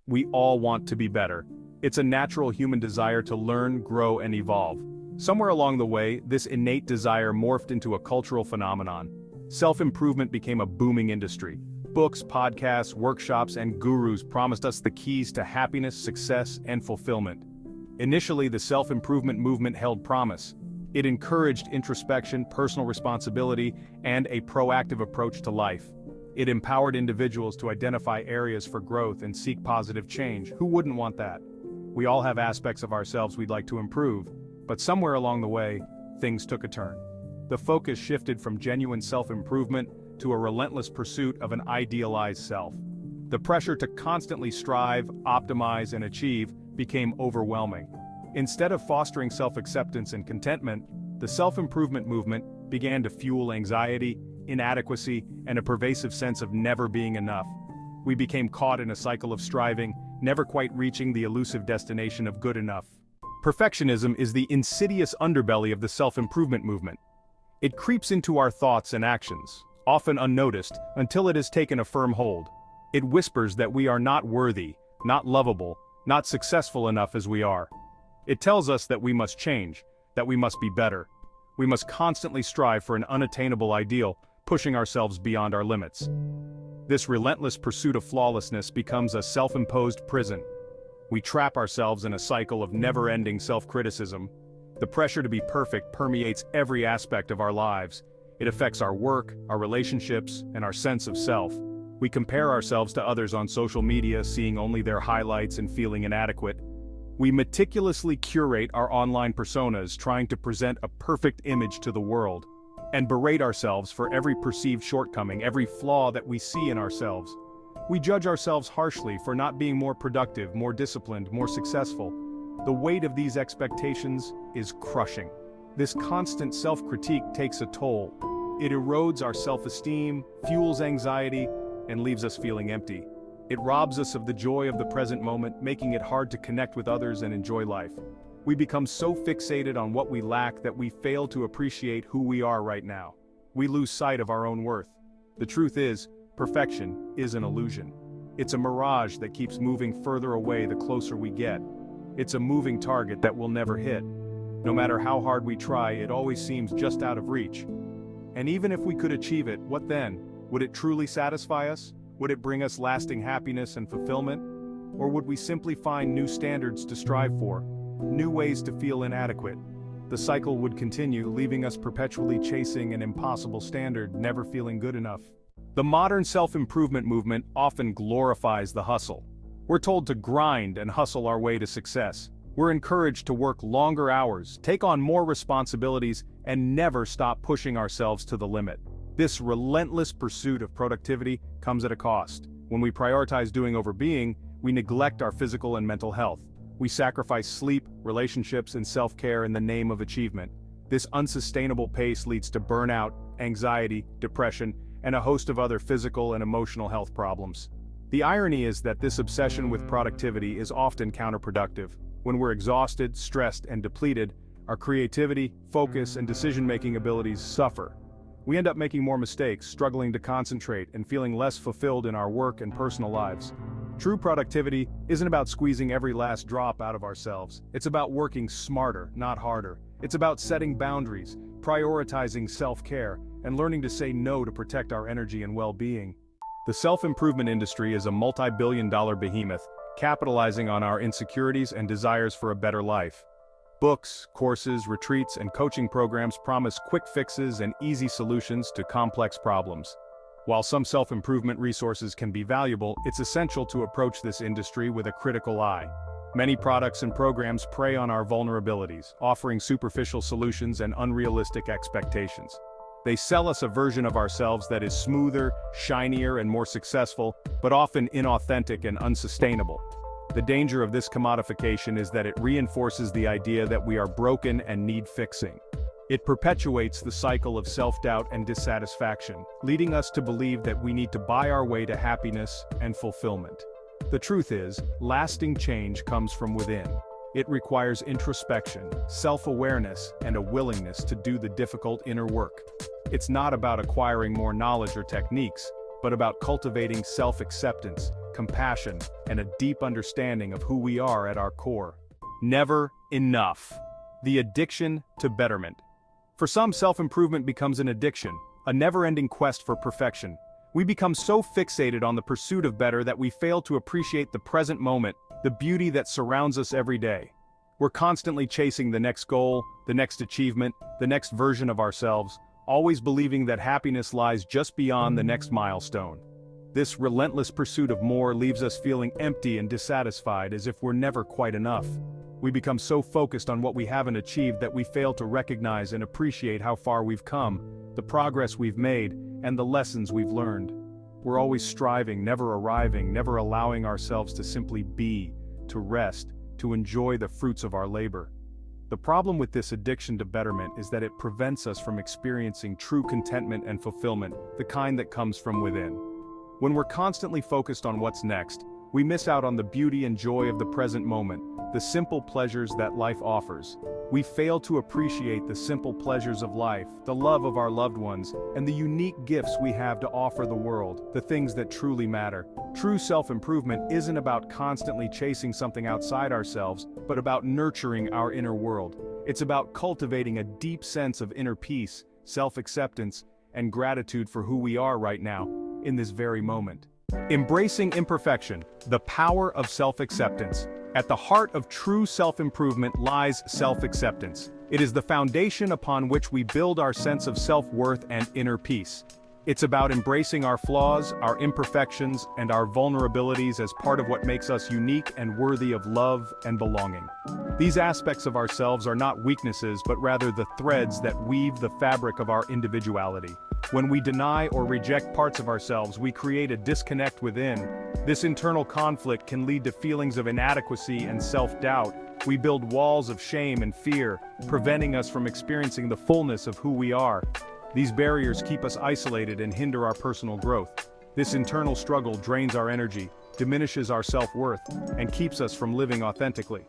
We all want to be better. It's a natural human desire to learn, grow, and evolve. Somewhere along the way, this innate desire morphed into a cultural phenomenon. Self-improvement became a booming industry. Books, podcasts, workshops, and gurus promised us the keys to happiness, success, and fulfillment. Initially, the self-improvement movement held promise. It encouraged introspection, personal responsibility, and a proactive approach to life. It empowered individuals to identify areas for growth and seek positive change. Who wouldn't want that? We all have aspects of ourselves we'd like to improve, but somewhere along the way, things took a turn. The focus shifted from genuine self-improvement to a relentless pursuit of an idealized self. The pressure to constantly strive, optimize, and achieve became overwhelming. Instead of fostering self-acceptance and contentment, the self-improvement movement began to fuel anxiety, inadequacy, and a pervasive sense of never being enough. We became caught in a cycle of striving, never quite reaching the elusive destination of good enough. Perfectionism is the insidious underbelly of the self-improvement movement. It creeps into our thoughts and actions, often unnoticed, until it has taken a firm hold. It whispers that we are not worthy, not lovable, not successful enough as we are. It tells us that we must change, that we must be better. We must constantly strive for an unattainable ideal, pushing ourselves beyond our limits. This relentless pursuit of flawlessness becomes a self-imposed prison. We trap ourselves in a cycle of never-ending self-criticism. The pressure to be perfect permeates every aspect of our lives. It affects our work, our relationships, and our sense of self. We compare ourselves to others on social media, seeing only their highlights and feeling inadequate. We meticulously curate our online personas, trying to present a perfect image to the world, and berate ourselves for every perceived shortcoming, every flaw that we see in ourselves. We judge ourselves harshly for not being more productive, more disciplined, more successful. The weight of these expectations is crushing. This constant self-critique takes a toll. It erodes our self-esteem, fuels anxiety, and leaves us feeling empty. It robs us of the joy of the present moment, making it hard to connect with others and enjoy life. We become so fixated on what we lack that we fail to appreciate who we are right now. We lose sight of our own worth. The truth is, perfection is an illusion. It's a mirage that keeps moving further away the closer we get. It's a moving target that we'll never hit. No matter how hard we try, it always seems just out of reach. And even if we could achieve it, what then? Would it truly satisfy us? Would it bring us lasting happiness and fulfillment? Or would we simply find new standards to strive for? New ways to feel inadequate? The cycle would continue, leaving us perpetually chasing an impossible standard, never feeling good enough. The modern self-improvement movement often glorifies the hustle. We're told to grind and hustle our way to success. We're encouraged to work longer hours, take on more responsibilities, and never stop pushing ourselves to the limit. This relentless pursuit of productivity comes at a cost. When we prioritize doing over being, we neglect our physical and mental health. We sacrifice sleep, relationships, and self-care in the name of achievement. This unsustainable pace leads to burnout, anxiety, depression, and a host of other physical and emotional health problems. The irony is that this obsession with productivity is often counterproductive. When we're exhausted, stressed, and depleted, our creativity, focus, and decision-making abilities suffer. We end up making more mistakes, struggling to concentrate, and feeling less fulfilled in our work and personal lives. True productivity isn't about squeezing every last drop out of ourselves. It's about working smarter, not harder. It's about setting boundaries, prioritizing self-care, and learning to say no to protect our energy and well-being. The self-improvement industry is a multi-billion-dollar behemoth, capitalizing on our insecurities and desires for a better life. Books, courses, retreats, and coaching programs promise quick fixes and easy solutions to complex problems. While some self-improvement resources can be valuable, it's essential to approach this industry with a critical eye. Many products and programs prey on our vulnerabilities, offering superficial solutions and unrealistic expectations. They sell us a version of ourselves that is smoother, shinier, and more successful, but often inauthentic and unsustainable. The danger of this commodification is that it reinforces the idea that we are broken and need fixing. It perpetuates the cycle of self-doubt and dissatisfaction, leading us to believe that we need to buy our way to happiness and fulfillment. The truth is, lasting change comes from within. It requires introspection, self-awareness, and a willingness to do the difficult inner work. It's not about acquiring more knowledge or techniques, but about cultivating self-acceptance, compassion, and a deep understanding of who we are at our core. Never enough. The addiction to betterment. For some, self-improvement becomes an addiction, a never-ending quest for perfection. We become so fixated on the pursuit of better that we fail to appreciate the present moment, the beauty that surrounds us every day. We're constantly chasing the next goal, the next achievement, the next version of ourselves, always believing that happiness lies just beyond the next milestone. This relentless pursuit of more leaves us feeling empty and dissatisfied, as if we're never quite enough. We become so focused on what we haven't achieved that we fail to recognize and appreciate how far we've come, the progress we've made, and the lessons we've learned. We're always striving, never arriving, never allowing ourselves to simply be, to rest, to enjoy the fruits of our labor. The problem with this addiction to betterment is that it prevents us from experiencing true contentment and fulfillment, the kind that comes from within. When we're constantly focused on what's next, we miss out on the beauty and joy of the present moment, the simple pleasures that life offers. We fail to appreciate the simple pleasures of life, the love of our loved ones, and the unique gifts we have to offer the world, the things that truly matter. True self-improvement isn't about constantly chasing something outside ourselves, but about nurturing our inner world. It's about cultivating a deep sense of inner peace, self-acceptance, and gratitude for who we are right now, in this very moment. Embracing imperfection, the power of self-acceptance. At the heart of true self-improvement lies self-acceptance. It is the foundation upon which we build our sense of self-worth and inner peace. It's about embracing our flaws, our imperfections, and our vulnerabilities as part of what makes us unique and worthy of love and belonging. These aspects of ourselves are not weaknesses, but rather the threads that weave the fabric of our individuality. When we deny or reject parts of ourselves, we create a disconnect within. This internal conflict can lead to feelings of inadequacy and self-doubt. We build walls of shame and fear, preventing us from experiencing the fullness of who we are. These barriers keep us isolated and hinder our personal growth. This internal struggle drains our energy, diminishes our self-worth, and keeps us from living authentically.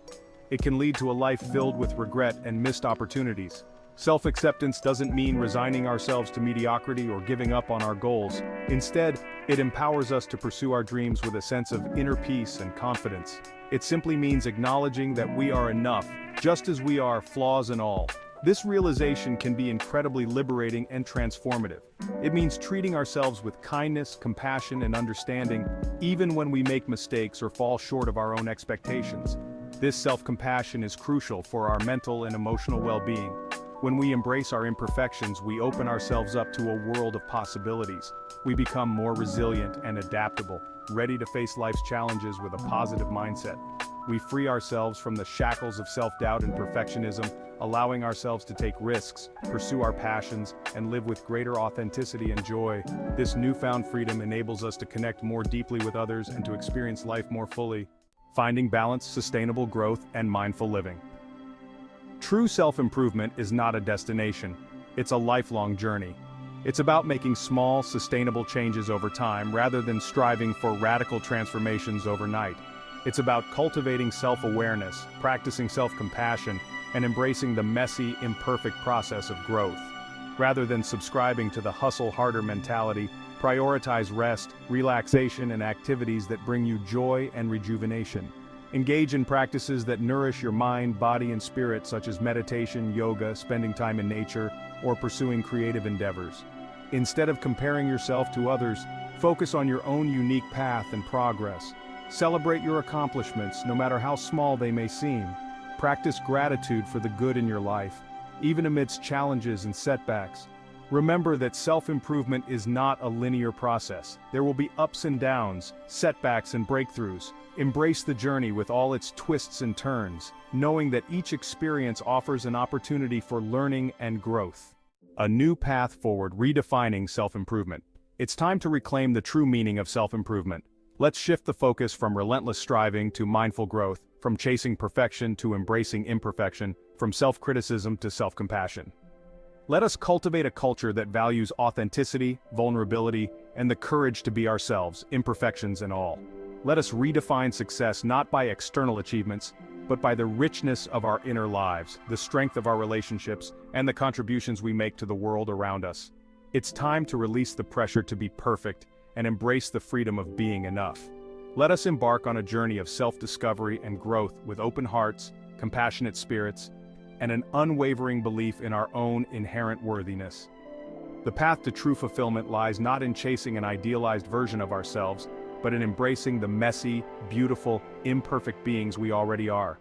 It can lead to a life filled with regret and missed opportunities. Self-acceptance doesn't mean resigning ourselves to mediocrity or giving up on our goals. Instead, it empowers us to pursue our dreams with a sense of inner peace and confidence. It simply means acknowledging that we are enough, just as we are, flaws and all. This realization can be incredibly liberating and transformative. It means treating ourselves with kindness, compassion, and understanding, even when we make mistakes or fall short of our own expectations. This self-compassion is crucial for our mental and emotional well-being. When we embrace our imperfections, we open ourselves up to a world of possibilities. We become more resilient and adaptable, ready to face life's challenges with a positive mindset. We free ourselves from the shackles of self-doubt and perfectionism, allowing ourselves to take risks, pursue our passions, and live with greater authenticity and joy. This newfound freedom enables us to connect more deeply with others and to experience life more fully, finding balance, sustainable growth, and mindful living. True self-improvement is not a destination, it's a lifelong journey. It's about making small, sustainable changes over time rather than striving for radical transformations overnight. It's about cultivating self-awareness, practicing self-compassion, and embracing the messy, imperfect process of growth. Rather than subscribing to the hustle harder mentality, prioritize rest, relaxation, and activities that bring you joy and rejuvenation. Engage in practices that nourish your mind, body, and spirit, such as meditation, yoga, spending time in nature, or pursuing creative endeavors. Instead of comparing yourself to others, focus on your own unique path and progress. Celebrate your accomplishments, no matter how small they may seem. Practice gratitude for the good in your life, even amidst challenges and setbacks. Remember that self-improvement is not a linear process. There will be ups and downs, setbacks and breakthroughs. Embrace the journey with all its twists and turns, knowing that each experience offers an opportunity for learning and growth. A new path forward, redefining self-improvement. It's time to reclaim the true meaning of self-improvement. Let's shift the focus from relentless striving to mindful growth, from chasing perfection to embracing imperfection, from self-criticism to self-compassion. Let us cultivate a culture that values authenticity, vulnerability, and the courage to be ourselves, imperfections and all. Let us redefine success not by external achievements, but by the richness of our inner lives, the strength of our relationships, and the contributions we make to the world around us. It's time to release the pressure to be perfect and embrace the freedom of being enough. Let us embark on a journey of self-discovery and growth with open hearts, compassionate spirits, and an unwavering belief in our own inherent worthiness. The path to true fulfillment lies not in chasing an idealized version of ourselves, but in embracing the messy, beautiful, imperfect beings we already are.